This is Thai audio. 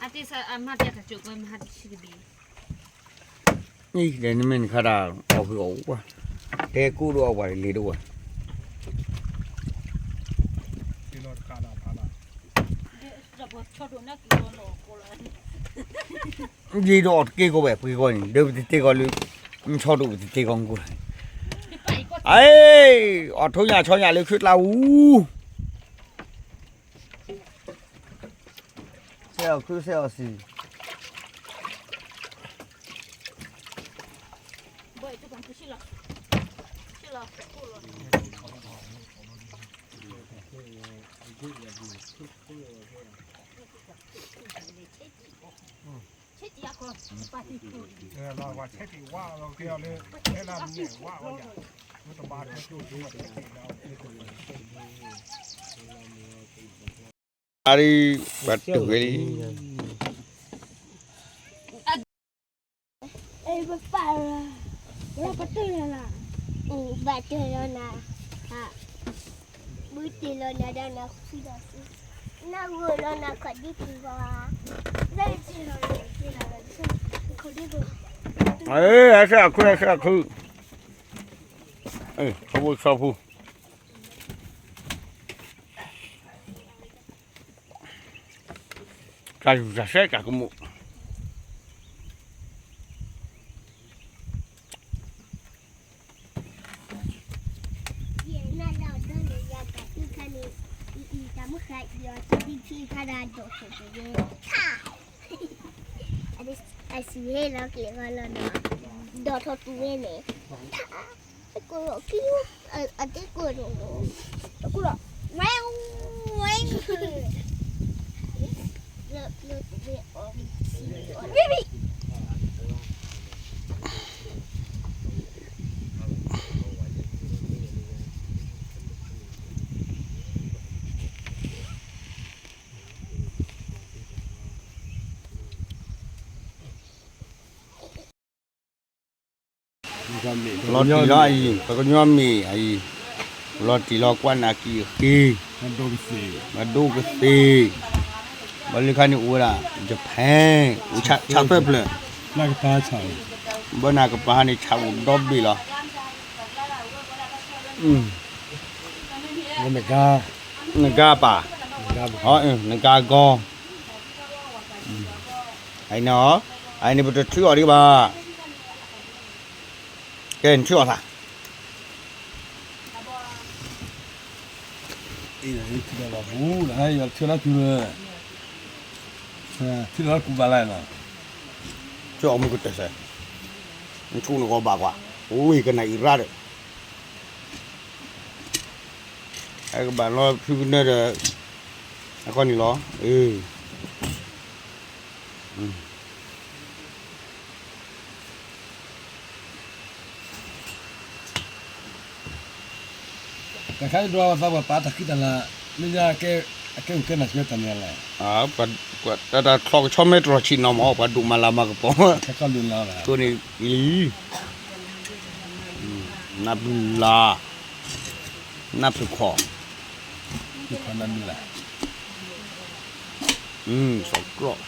อาทิตย์อามาเดียกจุกมันมาชิกดีนี่เดี๋ยวนี้มันขาดเอาไปเอาว่ะเด็กกูดูเอาไว้เลยดูว่ะยีดอดเกี่ยวกับแบบกี่คนเดี๋ยวไปตีกันเลยมันชอบดูไปตีกันกูไอ้อดทุกอย่างชอบอย่างเลยคือเราเซลคือเซลสิเราว่าเช็ดว่าเราเกี่ยวเลยเวลาเนี่ยว่าเราอย่างมันต้องมาดูดูว่าเช็ดเราอารีบัตรเวลีเอ้ยบ้าป่าเราบัตรเลยล่ะบัตรเลยนะฮะบุตรเลยนะด้านนักฟิลาสิน่าวัวเลยนะคดีที่ว่าได้ที่เราที่เราคดีดูเอ้ยเสียคือเอ้ยชอบพูการอยู่จะเสียกับกู I see here now get one on the dot to win it. I go kill a dick good. Wow, baby. รอตีรอไอ้ปะก็ย้อมมีไอ้รอตีรอกวนอากีมันดูสิ มาดูก็สิบริการนี่อูระจะแพงอูชาเพิ่มเลย นักตาฉ่ายบนากปะหานี่ชาอูดอบบีละมันนกาป่ะอ๋อนกากอไอ้เนาะไอ้นี่เป็นชื่ออะไรบ้าเก่งชื่ออะไรที่เราบูนะฮะอย่าเชื่อนะคือที่เรากูบาลายนะชื่ออมุกุเตสมันชูนกบากว่าโอ้ยกันไหนอีราดไอ้กบาลเราพิจารณาไอ้คนนี้เหรอแต่ใครดูว่าฟ้าป้าตะกี้แต่ละนี่จะแกอุกนักเชื่อตั้งยังไงปัดแต่คลองชอบไม่ตรวจชินน้ำออกปัดดูมาลามากระป๋องแค่ก็ลืมแล้วแหละตัวนี้อีนับลานับสุขอที่คนนั้นนี่แหละสองกรอบ